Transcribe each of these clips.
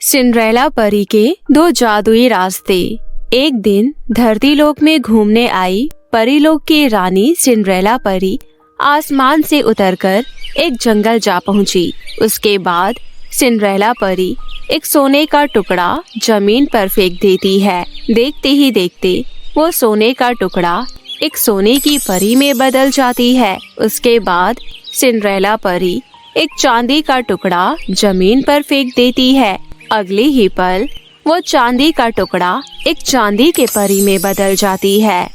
Cinderella परी के दो जादुई रास्ते। एक दिन धरती लोक में घूमने आई परीलोक की रानी सिंड्रेला परी आसमान से उतरकर एक जंगल जा पहुंची। उसके बाद सिंड्रेला परी एक सोने का टुकड़ा जमीन पर फेंक देती है। देखते ही देखते वो सोने का टुकड़ा एक सोने की परी में बदल जाती है। उसके बाद सिंड्रेला परी एक चांदी का टुकड़ा जमीन पर फेंक देती है। अगले ही पल वो चांदी का टुकड़ा एक चांदी के परी में बदल जाती है।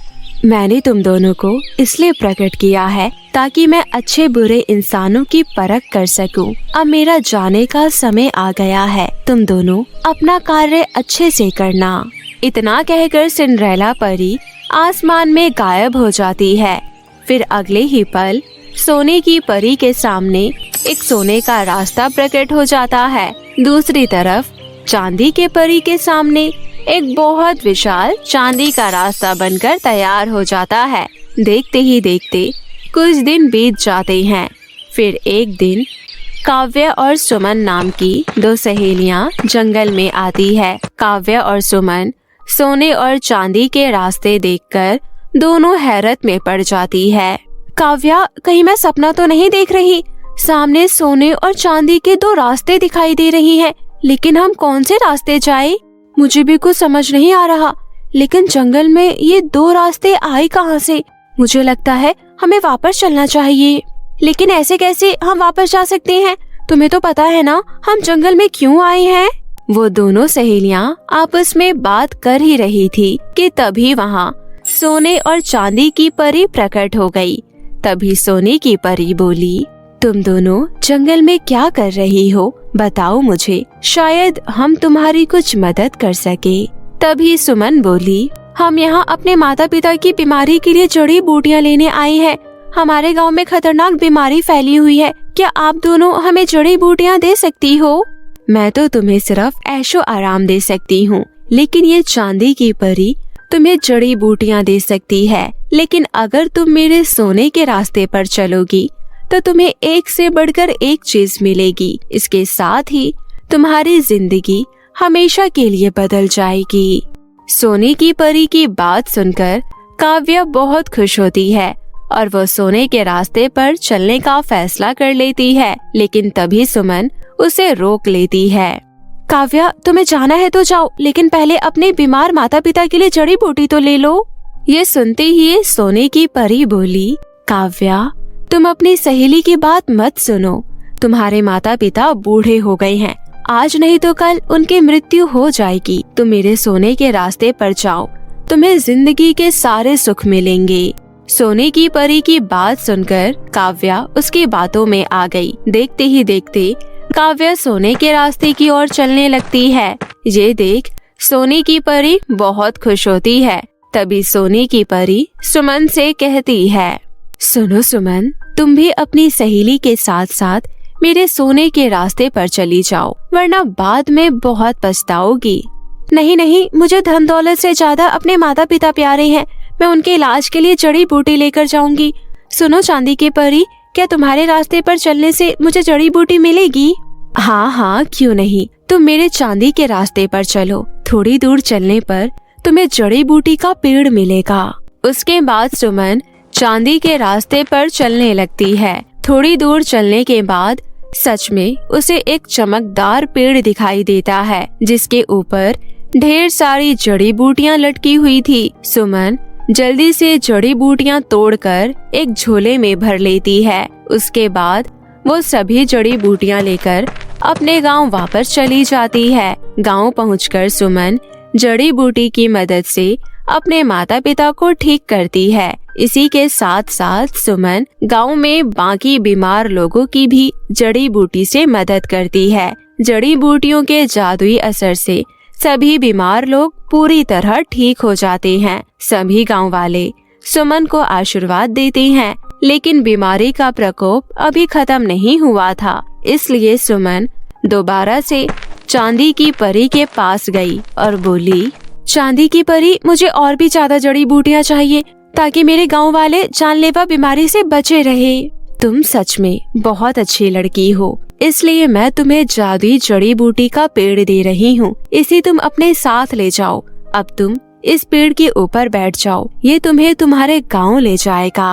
मैंने तुम दोनों को इसलिए प्रकट किया है ताकि मैं अच्छे बुरे इंसानों की परख कर सकूं। अब मेरा जाने का समय आ गया है। तुम दोनों अपना कार्य अच्छे से करना। इतना कहकर सिंड्रेला परी आसमान में गायब हो जाती है। फिर अगले ही पल सोने की परी के सामने एक सोने का रास्ता प्रकट हो जाता है। दूसरी तरफ चांदी के परी के सामने एक बहुत विशाल चांदी का रास्ता बनकर तैयार हो जाता है। देखते ही देखते कुछ दिन बीत जाते हैं। फिर एक दिन काव्या और सुमन नाम की दो सहेलियां जंगल में आती है। काव्या और सुमन सोने और चांदी के रास्ते देखकर दोनों हैरत में पड़ जाती है। काव्या, कहीं मैं सपना तो नहीं देख रही? सामने सोने और चांदी के दो रास्ते दिखाई दे रही हैं, लेकिन हम कौन से रास्ते जाएं? मुझे भी कुछ समझ नहीं आ रहा। लेकिन जंगल में ये दो रास्ते आए कहाँ से? मुझे लगता है हमें वापस चलना चाहिए। लेकिन ऐसे कैसे हम वापस जा सकते हैं? तुम्हें तो पता है ना हम जंगल में क्यों आए हैं? वो दोनों सहेलियां आपस में बात कर ही रही थी कि तभी वहाँ सोने और चांदी की परी प्रकट हो गई। तभी सोने की परी बोली, तुम दोनों जंगल में क्या कर रही हो? बताओ मुझे, शायद हम तुम्हारी कुछ मदद कर सके। तभी सुमन बोली, हम यहाँ अपने माता पिता की बीमारी के लिए जड़ी बूटियाँ लेने आए हैं। हमारे गांव में खतरनाक बीमारी फैली हुई है। क्या आप दोनों हमें जड़ी बूटियाँ दे सकती हो? मैं तो तुम्हें सिर्फ ऐशो आराम दे सकती हूँ, लेकिन ये चांदी की परी तुम्हें जड़ी बूटियाँ दे सकती है। लेकिन अगर तुम मेरे सोने के रास्ते पर चलोगी तो तुम्हें एक से बढ़कर एक चीज मिलेगी। इसके साथ ही तुम्हारी जिंदगी हमेशा के लिए बदल जाएगी। सोने की परी की बात सुनकर काव्या बहुत खुश होती है और वो सोने के रास्ते पर चलने का फैसला कर लेती है। लेकिन तभी सुमन उसे रोक लेती है। काव्या, तुम्हें जाना है तो जाओ, लेकिन पहले अपने बीमार माता पिता के लिए जड़ी बूटी तो ले लो। ये सुनते ही सोने की परी बोली, काव्या, तुम अपनी सहेली की बात मत सुनो। तुम्हारे माता पिता बूढ़े हो गए हैं। आज नहीं तो कल उनकी मृत्यु हो जाएगी। तुम मेरे सोने के रास्ते पर जाओ, तुम्हें जिंदगी के सारे सुख मिलेंगे। सोने की परी की बात सुनकर काव्या उसकी बातों में आ गई। देखते ही देखते काव्या सोने के रास्ते की ओर चलने लगती है। ये देख सोने की परी बहुत खुश होती है। तभी सोने की परी सुमन से कहती है, सुनो सुमन, तुम भी अपनी सहेली के साथ साथ मेरे सोने के रास्ते पर चली जाओ, वरना बाद में बहुत पछताओगी। नहीं नहीं, मुझे धन दौलत से ज्यादा अपने माता पिता प्यारे हैं। मैं उनके इलाज के लिए जड़ी बूटी लेकर जाऊंगी। सुनो चांदी की परी, क्या तुम्हारे रास्ते पर चलने से मुझे जड़ी बूटी मिलेगी? हाँ हाँ, क्यों नहीं। तुम मेरे चांदी के रास्ते पर चलो। थोड़ी दूर चलने पर तुम्हें जड़ी बूटी का पेड़ मिलेगा। उसके बाद सुमन चांदी के रास्ते पर चलने लगती है। थोड़ी दूर चलने के बाद सच में उसे एक चमकदार पेड़ दिखाई देता है, जिसके ऊपर ढेर सारी जड़ी बूटियां लटकी हुई थी। सुमन जल्दी से जड़ी बूटियां तोड़कर एक झोले में भर लेती है। उसके बाद वो सभी जड़ी बूटियां लेकर अपने गांव वापस चली जाती है। गांव पहुंचकर सुमन जड़ी बूटी की मदद से अपने माता पिता को ठीक करती है। इसी के साथ साथ सुमन गांव में बाकी बीमार लोगों की भी जड़ी बूटी से मदद करती है। जड़ी बूटियों के जादुई असर से सभी बीमार लोग पूरी तरह ठीक हो जाते हैं। सभी गांव वाले सुमन को आशीर्वाद देते हैं, लेकिन बीमारी का प्रकोप अभी खत्म नहीं हुआ था। इसलिए सुमन दोबारा से चांदी की परी के पास गई और बोली, चांदी की परी, मुझे और भी ज्यादा जड़ी बूटियाँ चाहिए ताकि मेरे गांव वाले जानलेवा बीमारी से बचे रहे। तुम सच में बहुत अच्छी लड़की हो। इसलिए मैं तुम्हें जादुई जड़ी बूटी का पेड़ दे रही हूँ। इसे तुम अपने साथ ले जाओ। अब तुम इस पेड़ के ऊपर बैठ जाओ, ये तुम्हें तुम्हारे गांव ले जाएगा।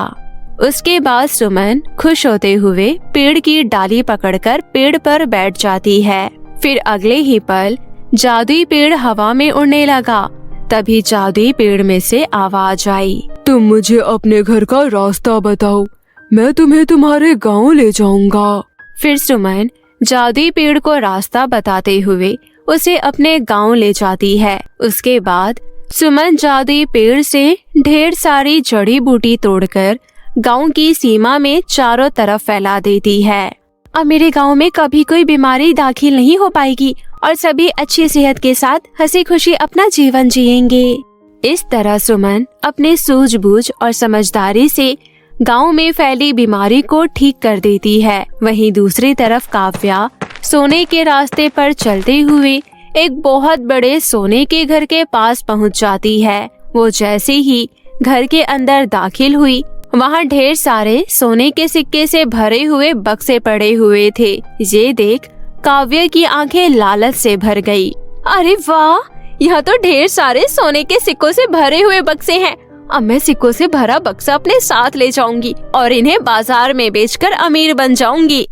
उसके बाद सुमन खुश होते हुए पेड़ की डाली पकड़कर पेड़ पर बैठ जाती है। फिर अगले ही पल जादुई पेड़ हवा में उड़ने लगा। तभी जादुई पेड़ में से आवाज आई, तुम मुझे अपने घर का रास्ता बताओ, मैं तुम्हें तुम्हारे गांव ले जाऊंगा। फिर सुमन जादुई पेड़ को रास्ता बताते हुए उसे अपने गांव ले जाती है। उसके बाद सुमन जादुई पेड़ से ढेर सारी जड़ी बूटी तोड़कर गांव की सीमा में चारों तरफ फैला देती है। अब मेरे गांव में कभी कोई बीमारी दाखिल नहीं हो पाएगी और सभी अच्छी सेहत के साथ हंसी खुशी अपना जीवन जिएंगे। इस तरह सुमन अपने सूझबूझ और समझदारी से गांव में फैली बीमारी को ठीक कर देती है। वहीं दूसरी तरफ काव्या सोने के रास्ते पर चलते हुए एक बहुत बड़े सोने के घर के पास पहुंच जाती है। वो जैसे ही घर के अंदर दाखिल हुई, वहाँ ढेर सारे सोने के सिक्के से भरे हुए बक्से पड़े हुए थे। ये देख काव्या की आंखें लालच से भर गई। अरे वाह, यहाँ तो ढेर सारे सोने के सिक्कों से भरे हुए बक्से हैं। अब मैं सिक्कों से भरा बक्सा अपने साथ ले जाऊंगी और इन्हें बाजार में बेचकर अमीर बन जाऊंगी।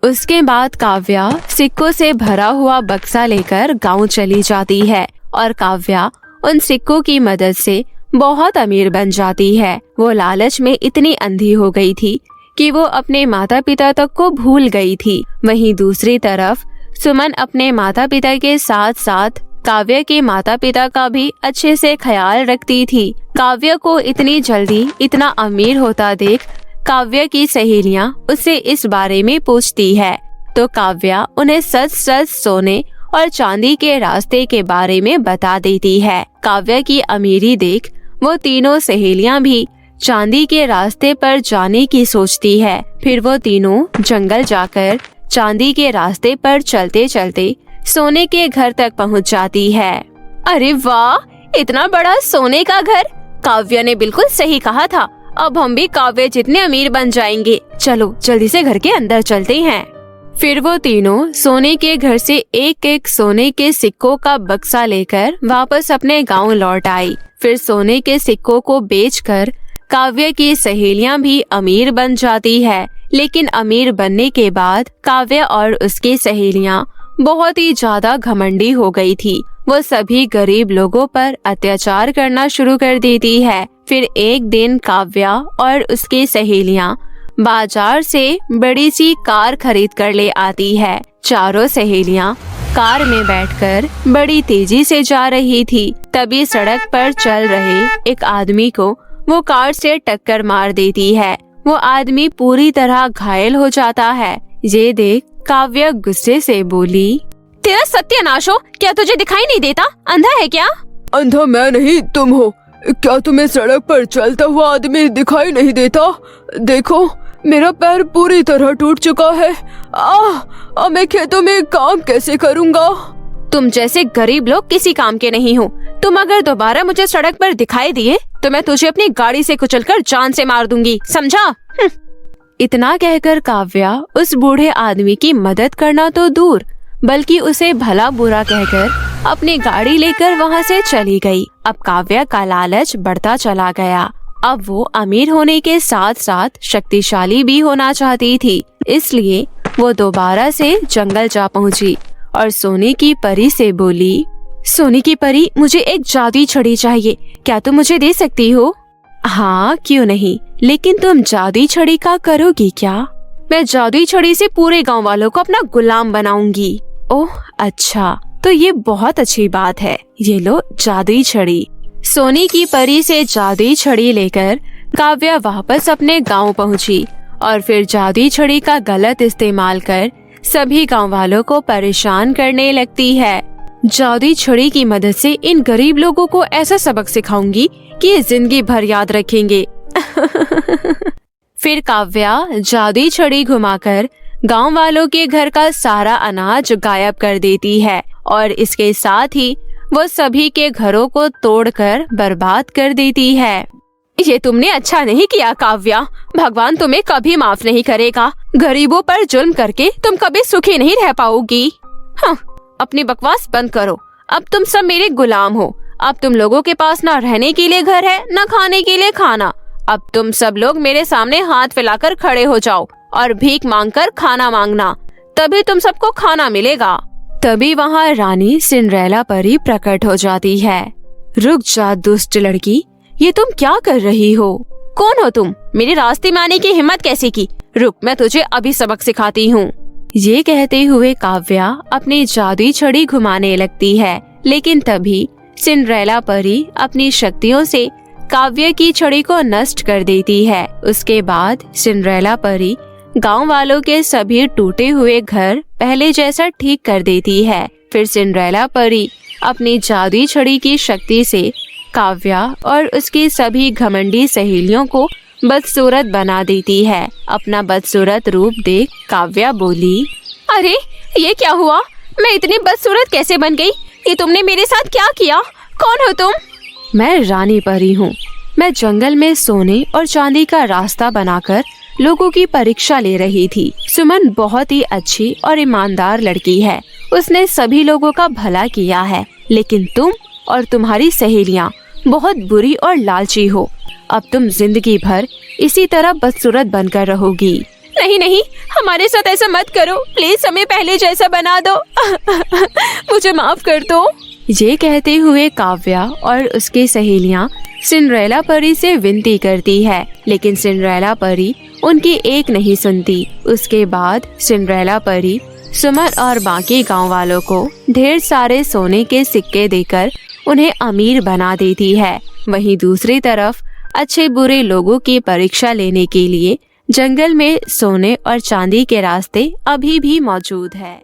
उसके बाद काव्या सिक्कों से भरा हुआ बक्सा लेकर गांव चली जाती है और काव्या उन सिक्कों की मदद से बहुत अमीर बन जाती है। वो लालच में इतनी अंधी हो गई थी कि वो अपने माता पिता तक को भूल गई थी। वहीं दूसरी तरफ सुमन अपने माता पिता के साथ साथ काव्या के माता पिता का भी अच्छे से ख्याल रखती थी। काव्या को इतनी जल्दी इतना अमीर होता देख काव्या की सहेलियां उससे इस बारे में पूछती है, तो काव्या उन्हें सच सच सोने और चांदी के रास्ते के बारे में बता देती है। काव्या की अमीरी देख वो तीनों सहेलियां भी चांदी के रास्ते पर जाने की सोचती है। फिर वो तीनों जंगल जाकर चांदी के रास्ते पर चलते चलते सोने के घर तक पहुंच जाती है। अरे वाह, इतना बड़ा सोने का घर! काव्या ने बिल्कुल सही कहा था। अब हम भी काव्या जितने अमीर बन जाएंगे। चलो जल्दी से घर के अंदर चलते हैं। फिर वो तीनों सोने के घर से एक एक सोने के सिक्कों का बक्सा लेकर वापस अपने गांव लौट आई। फिर सोने के सिक्कों को बेचकर काव्या की सहेलियां भी अमीर बन जाती है। लेकिन अमीर बनने के बाद काव्या और उसकी सहेलियां बहुत ही ज्यादा घमंडी हो गई थी। वो सभी गरीब लोगों पर अत्याचार करना शुरू कर देती है। फिर एक दिन काव्या और उसकी सहेलियां बाजार से बड़ी सी कार खरीद कर ले आती है। चारों सहेलियां कार में बैठकर बड़ी तेजी से जा रही थी। तभी सड़क पर चल रहे एक आदमी को वो कार से टक्कर मार देती है। वो आदमी पूरी तरह घायल हो जाता है। ये देख काव्या गुस्से से बोली, तेरा सत्यानाश हो, क्या तुझे दिखाई नहीं देता? अंधा है क्या? अंधा मैं नहीं, तुम हो। क्या तुम्हें सड़क पर चलता हुआ आदमी दिखाई नहीं देता? देखो मेरा पैर पूरी तरह टूट चुका है। अब मैं खेतों में काम कैसे करूँगा? तुम जैसे गरीब लोग किसी काम के नहीं हो। तुम अगर दोबारा मुझे सड़क पर दिखाई दिए तो मैं तुझे अपनी गाड़ी से कुचलकर जान से मार दूंगी, समझा? इतना कहकर काव्या उस बूढ़े आदमी की मदद करना तो दूर बल्कि उसे भला बुरा कहकर अपनी गाड़ी लेकर वहाँ से चली गई। अब काव्या का लालच बढ़ता चला गया। अब वो अमीर होने के साथ साथ शक्तिशाली भी होना चाहती थी। इसलिए वो दोबारा से जंगल जा पहुँची और सोने की परी से बोली, सोने की परी, मुझे एक जादुई छड़ी चाहिए, क्या तुम मुझे दे सकती हो? हाँ, क्यों नहीं, लेकिन तुम जादुई छड़ी का करोगी क्या? मैं जादुई छड़ी से पूरे गांव वालों को अपना गुलाम बनाऊंगी। ओह अच्छा, तो ये बहुत अच्छी बात है। ये लो जादुई छड़ी। सोने की परी से जादुई छड़ी लेकर काव्या वापस अपने गांव पहुंची और फिर जादुई छड़ी का गलत इस्तेमाल कर सभी गांव वालों को परेशान करने लगती है। जादुई छड़ी की मदद से इन गरीब लोगों को ऐसा सबक सिखाऊंगी कि ये जिंदगी भर याद रखेंगे। फिर काव्या जादुई छड़ी घुमाकर गांव वालों के घर का सारा अनाज गायब कर देती है और इसके साथ ही वो सभी के घरों को तोड़कर बर्बाद कर देती है। ये तुमने अच्छा नहीं किया काव्या, भगवान तुम्हें कभी माफ नहीं करेगा। गरीबों पर जुल्म करके तुम कभी सुखी नहीं रह पाओगी। हाँ, अपनी बकवास बंद करो। अब तुम सब मेरे गुलाम हो। अब तुम लोगों के पास ना रहने के लिए घर है, ना खाने के लिए खाना। अब तुम सब लोग मेरे सामने हाथ फैलाकर खड़े हो जाओ और भीख मांगकर खाना मांगना, तभी तुम सबको खाना मिलेगा। तभी वहाँ रानी सिंड्रेला परी प्रकट हो जाती है। रुक जा दुष्ट लड़की, ये तुम क्या कर रही हो? कौन हो तुम? मेरे रास्ते में आने की हिम्मत कैसे की? रुक, मैं तुझे अभी सबक सिखाती हूँ। ये कहते हुए काव्या अपनी जादुई छड़ी घुमाने लगती है, लेकिन तभी सिंड्रेला परी अपनी शक्तियों से काव्या की छड़ी को नष्ट कर देती है। उसके बाद सिंड्रेला परी गांव वालों के सभी टूटे हुए घर पहले जैसा ठीक कर देती है। फिर सिंड्रेला परी अपनी जादुई छड़ी की शक्ति से काव्या और उसकी सभी घमंडी सहेलियों को बदसूरत बना देती है। अपना बदसूरत रूप देख काव्या बोली, अरे ये क्या हुआ? मैं इतनी बदसूरत कैसे बन गई? ये तुमने मेरे साथ क्या किया? कौन हो तुम? मैं रानी परी हूँ। मैं जंगल में सोने और चांदी का रास्ता बनाकर लोगों की परीक्षा ले रही थी। सुमन बहुत ही अच्छी और ईमानदार लड़की है। उसने सभी लोगों का भला किया है, लेकिन तुम और तुम्हारी सहेलियाँ बहुत बुरी और लालची हो। अब तुम जिंदगी भर इसी तरह बदसूरत बनकर रहोगी। नहीं नहीं, हमारे साथ ऐसा मत करो, प्लीज हमें पहले जैसा बना दो। मुझे माफ कर दो। ये कहते हुए काव्या और उसकी सहेलियाँ सिंड्रेला परी से विनती करती है, लेकिन सिंड्रेला परी उनकी एक नहीं सुनती। उसके बाद सिंड्रेला परी सुमन और बाकी गांव वालों को ढेर सारे सोने के सिक्के देकर उन्हें अमीर बना देती है। वहीं दूसरी तरफ अच्छे बुरे लोगों की परीक्षा लेने के लिए जंगल में सोने और चांदी के रास्ते अभी भी मौजूद है।